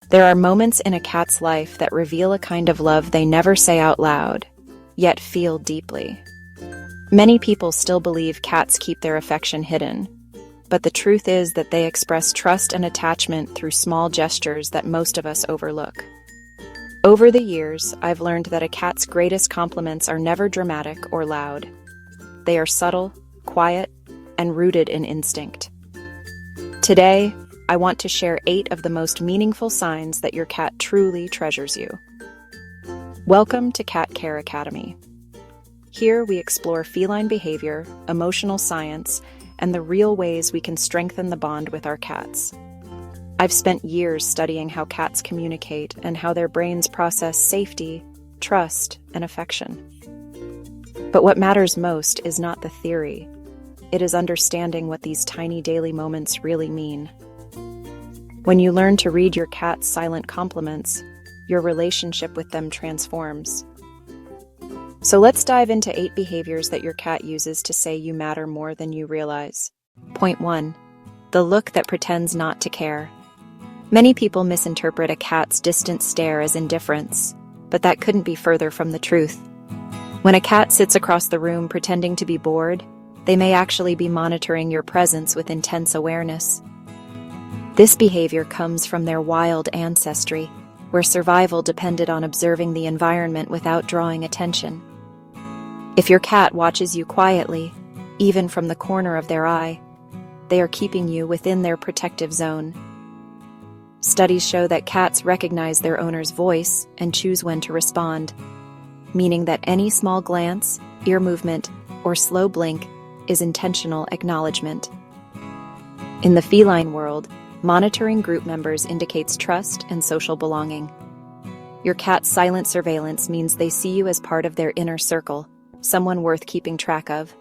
There are moments in a cat's life that reveal a kind of love they never say out loud, yet feel deeply. Many people still believe cats keep their affection hidden, but the truth is that they express trust and attachment through small gestures that most of us overlook. Over the years, I've learned that a cat's greatest compliments are never dramatic or loud. They are subtle, quiet, and rooted in instinct. Today, I want to share 8 of the most meaningful signs that your cat truly treasures you. Welcome to Cat Care Academy. Here we explore feline behavior, emotional science, and the real ways we can strengthen the bond with our cats. I've spent years studying how cats communicate and how their brains process safety, trust, and affection. But what matters most is not the theory. It is understanding what these tiny daily moments really mean. When you learn to read your cat's silent compliments, your relationship with them transforms. So let's dive into 8 behaviors that your cat uses to say you matter more than you realize. Point 1. The look that pretends not to care. Many people misinterpret a cat's distant stare as indifference, but that couldn't be further from the truth. When a cat sits across the room pretending to be bored, they may actually be monitoring your presence with intense awareness. This behavior comes from their wild ancestry, where survival depended on observing the environment without drawing attention. If your cat watches you quietly, even from the corner of their eye, they are keeping you within their protective zone. Studies show that cats recognize their owner's voice and choose when to respond, meaning that any small glance, ear movement, or slow blink is intentional acknowledgement. In the feline world, monitoring group members indicates trust and social belonging. Your cat's silent surveillance means they see you as part of their inner circle, someone worth keeping track of.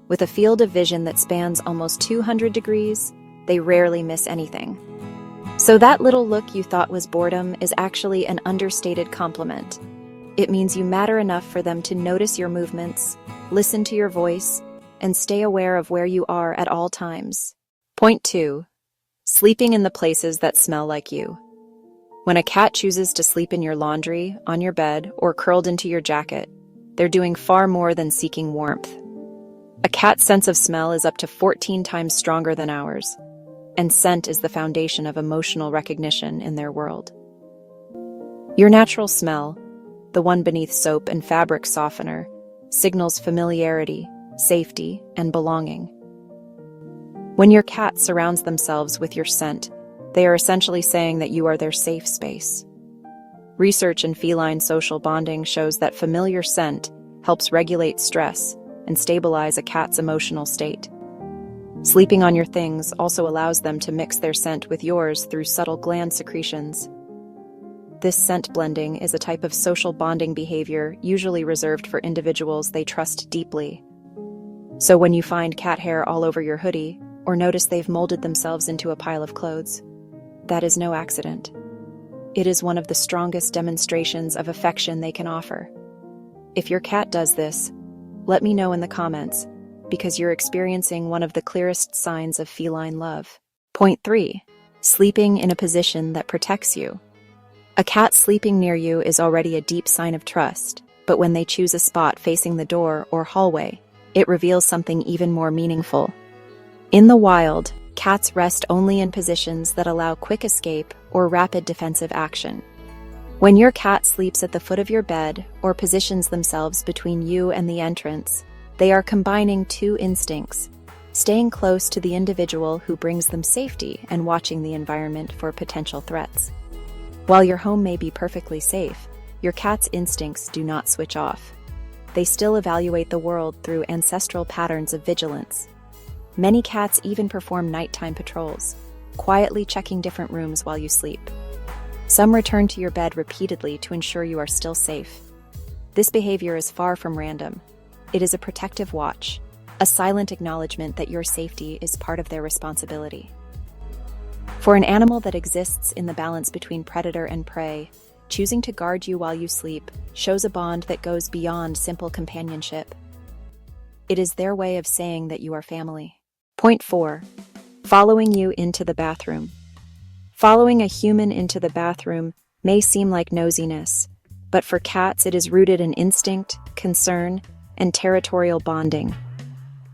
With a field of vision that spans almost 200 degrees, they rarely miss anything. So that little look you thought was boredom is actually an understated compliment. It means you matter enough for them to notice your movements, listen to your voice, and stay aware of where you are at all times. Point 2. Sleeping in the places that smell like you. When a cat chooses to sleep in your laundry, on your bed, or curled into your jacket, they're doing far more than seeking warmth. A cat's sense of smell is up to 14 times stronger than ours, and scent is the foundation of emotional recognition in their world. Your natural smell, the one beneath soap and fabric softener, signals familiarity, safety, and belonging. When your cat surrounds themselves with your scent, they are essentially saying that you are their safe space. Research in feline social bonding shows that familiar scent helps regulate stress and stabilize a cat's emotional state. Sleeping on your things also allows them to mix their scent with yours through subtle gland secretions. This scent blending is a type of social bonding behavior usually reserved for individuals they trust deeply. So when you find cat hair all over your hoodie, or notice they've molded themselves into a pile of clothes, that is no accident. It is one of the strongest demonstrations of affection they can offer. If your cat does this, let me know in the comments, because you're experiencing one of the clearest signs of feline love. Point 3. Sleeping in a position that protects you. A cat sleeping near you is already a deep sign of trust, but when they choose a spot facing the door or hallway, it reveals something even more meaningful. In the wild, cats rest only in positions that allow quick escape or rapid defensive action. When your cat sleeps at the foot of your bed or positions themselves between you and the entrance, they are combining 2 instincts: staying close to the individual who brings them safety and watching the environment for potential threats. While your home may be perfectly safe, your cat's instincts do not switch off. They still evaluate the world through ancestral patterns of vigilance. Many cats even perform nighttime patrols, quietly checking different rooms while you sleep. Some return to your bed repeatedly to ensure you are still safe. This behavior is far from random. It is a protective watch, a silent acknowledgement that your safety is part of their responsibility. For an animal that exists in the balance between predator and prey, choosing to guard you while you sleep shows a bond that goes beyond simple companionship. It is their way of saying that you are family. Point 4. Following you into the bathroom. Following a human into the bathroom may seem like nosiness, but for cats it is rooted in instinct, concern, and territorial bonding.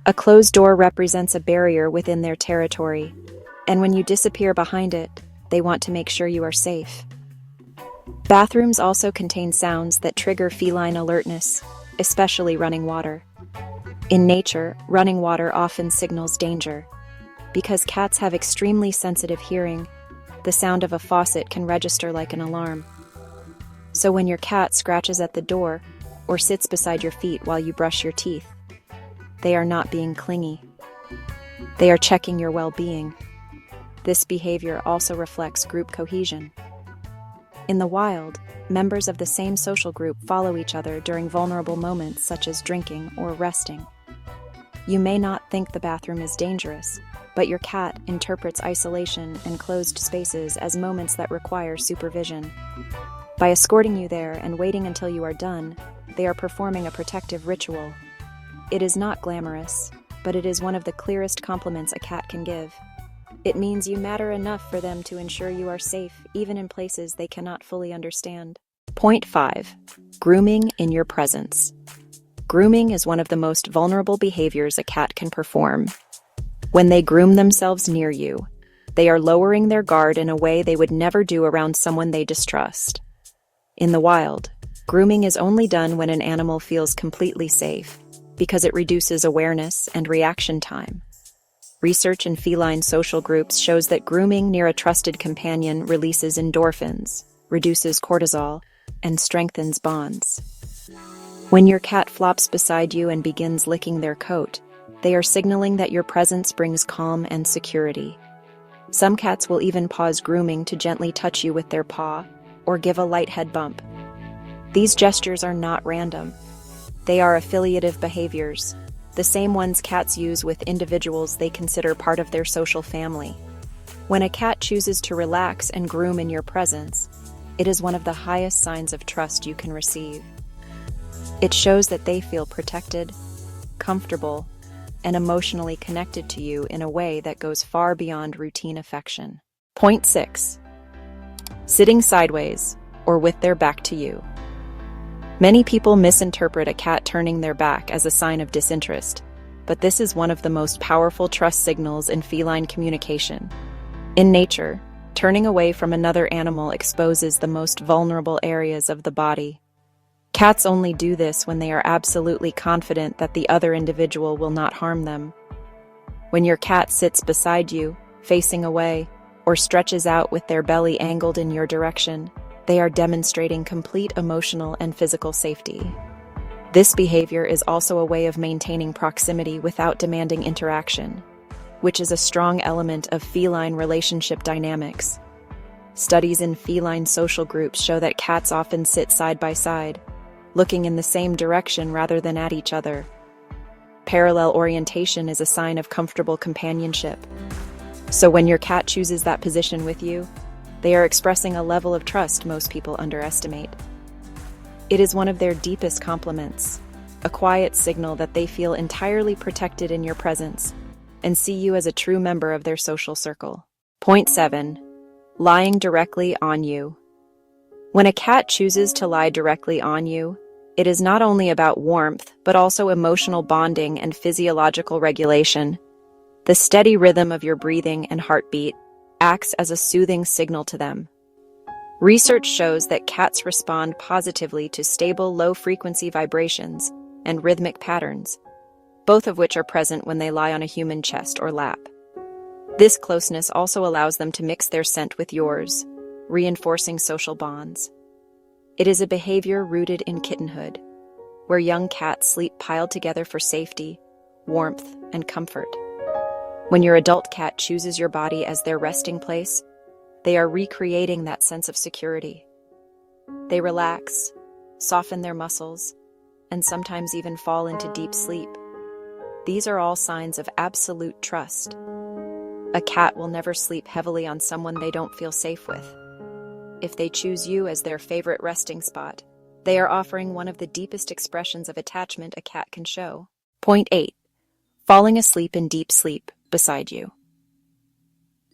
A closed door represents a barrier within their territory, and when you disappear behind it, they want to make sure you are safe. Bathrooms also contain sounds that trigger feline alertness, especially running water. In nature, running water often signals danger. Because cats have extremely sensitive hearing, the sound of a faucet can register like an alarm. So when your cat scratches at the door or sits beside your feet while you brush your teeth, they are not being clingy. They are checking your well-being. This behavior also reflects group cohesion. In the wild, members of the same social group follow each other during vulnerable moments such as drinking or resting. You may not think the bathroom is dangerous, but your cat interprets isolation and closed spaces as moments that require supervision. By escorting you there and waiting until you are done, they are performing a protective ritual. It is not glamorous, but it is one of the clearest compliments a cat can give. It means you matter enough for them to ensure you are safe, even in places they cannot fully understand. Point 5. Grooming in your presence. Grooming is one of the most vulnerable behaviors a cat can perform. When they groom themselves near you, they are lowering their guard in a way they would never do around someone they distrust. In the wild, grooming is only done when an animal feels completely safe, because it reduces awareness and reaction time. Research in feline social groups shows that grooming near a trusted companion releases endorphins, reduces cortisol, and strengthens bonds. When your cat flops beside you and begins licking their coat, they are signaling that your presence brings calm and security. Some cats will even pause grooming to gently touch you with their paw or give a light head bump. These gestures are not random. They are affiliative behaviors, the same ones cats use with individuals they consider part of their social family. When a cat chooses to relax and groom in your presence, it is one of the highest signs of trust you can receive. It shows that they feel protected, comfortable, and emotionally connected to you in a way that goes far beyond routine affection. Point 6. Sitting sideways or with their back to you. Many people misinterpret a cat turning their back as a sign of disinterest, but this is one of the most powerful trust signals in feline communication. In nature, turning away from another animal exposes the most vulnerable areas of the body. Cats only do this when they are absolutely confident that the other individual will not harm them. When your cat sits beside you, facing away, or stretches out with their belly angled in your direction, they are demonstrating complete emotional and physical safety. This behavior is also a way of maintaining proximity without demanding interaction, which is a strong element of feline relationship dynamics. Studies in feline social groups show that cats often sit side by side, looking in the same direction rather than at each other. Parallel orientation is a sign of comfortable companionship. So when your cat chooses that position with you, they are expressing a level of trust most people underestimate. It is one of their deepest compliments, a quiet signal that they feel entirely protected in your presence and see you as a true member of their social circle. Point 7. Lying directly on you. When a cat chooses to lie directly on you, it is not only about warmth, but also emotional bonding and physiological regulation. The steady rhythm of your breathing and heartbeat acts as a soothing signal to them. Research shows that cats respond positively to stable low-frequency vibrations and rhythmic patterns, both of which are present when they lie on a human chest or lap. This closeness also allows them to mix their scent with yours, reinforcing social bonds. It is a behavior rooted in kittenhood, where young cats sleep piled together for safety, warmth, and comfort. When your adult cat chooses your body as their resting place, they are recreating that sense of security. They relax, soften their muscles, and sometimes even fall into deep sleep. These are all signs of absolute trust. A cat will never sleep heavily on someone they don't feel safe with. If they choose you as their favorite resting spot, they are offering one of the deepest expressions of attachment a cat can show. Point 8. Falling asleep in deep sleep beside you.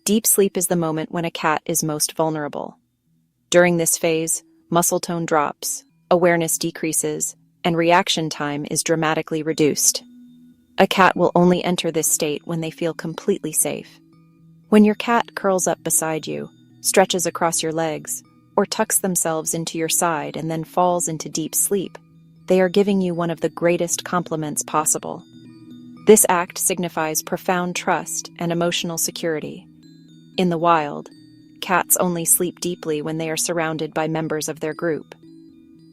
Deep sleep is the moment when a cat is most vulnerable. During this phase, muscle tone drops, awareness decreases, and reaction time is dramatically reduced. A cat will only enter this state when they feel completely safe. When your cat curls up beside you, stretches across your legs, or tucks themselves into your side and then falls into deep sleep, they are giving you one of the greatest compliments possible. This act signifies profound trust and emotional security. In the wild, cats only sleep deeply when they are surrounded by members of their group.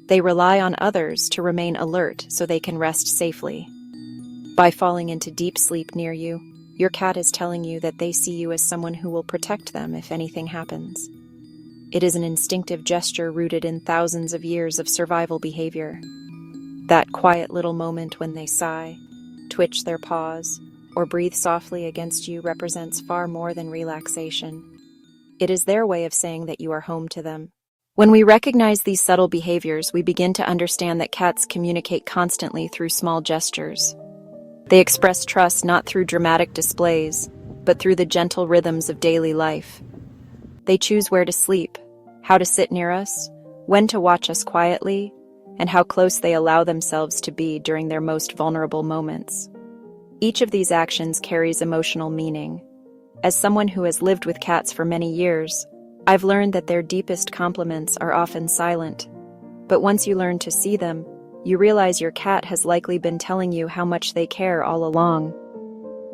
They rely on others to remain alert so they can rest safely. By falling into deep sleep near you, your cat is telling you that they see you as someone who will protect them if anything happens. It is an instinctive gesture rooted in thousands of years of survival behavior. That quiet little moment when they sigh, twitch their paws, or breathe softly against you represents far more than relaxation. It is their way of saying that you are home to them. When we recognize these subtle behaviors, we begin to understand that cats communicate constantly through small gestures. They express trust not through dramatic displays, but through the gentle rhythms of daily life. They choose where to sleep, how to sit near us, when to watch us quietly, and how close they allow themselves to be during their most vulnerable moments. Each of these actions carries emotional meaning. As someone who has lived with cats for many years, I've learned that their deepest compliments are often silent. But once you learn to see them, you realize your cat has likely been telling you how much they care all along.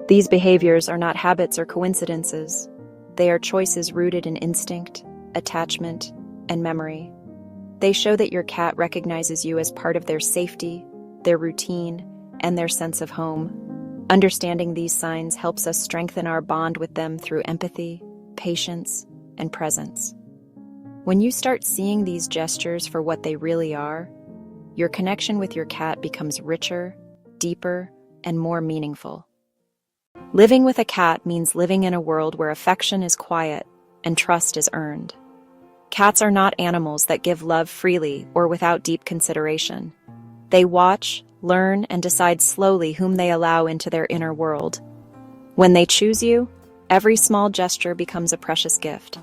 These behaviors are not habits or coincidences. They are choices rooted in instinct, attachment, and memory. They show that your cat recognizes you as part of their safety, their routine, and their sense of home. Understanding these signs helps us strengthen our bond with them through empathy, patience, and presence. When you start seeing these gestures for what they really are, your connection with your cat becomes richer, deeper, and more meaningful. Living with a cat means living in a world where affection is quiet and trust is earned. Cats are not animals that give love freely or without deep consideration. They watch, learn, and decide slowly whom they allow into their inner world. When they choose you, every small gesture becomes a precious gift.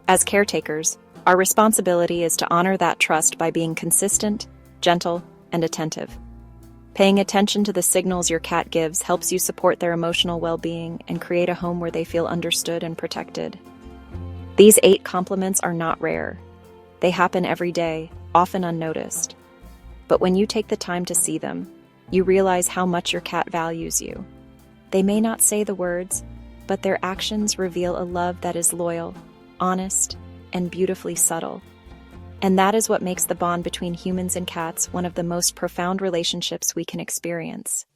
As caretakers, our responsibility is to honor that trust by being consistent, gentle, and attentive. Paying attention to the signals your cat gives helps you support their emotional well-being and create a home where they feel understood and protected. These 8 compliments are not rare. They happen every day, often unnoticed. But when you take the time to see them, you realize how much your cat values you. They may not say the words, but their actions reveal a love that is loyal, honest, and beautifully subtle. And that is what makes the bond between humans and cats one of the most profound relationships we can experience.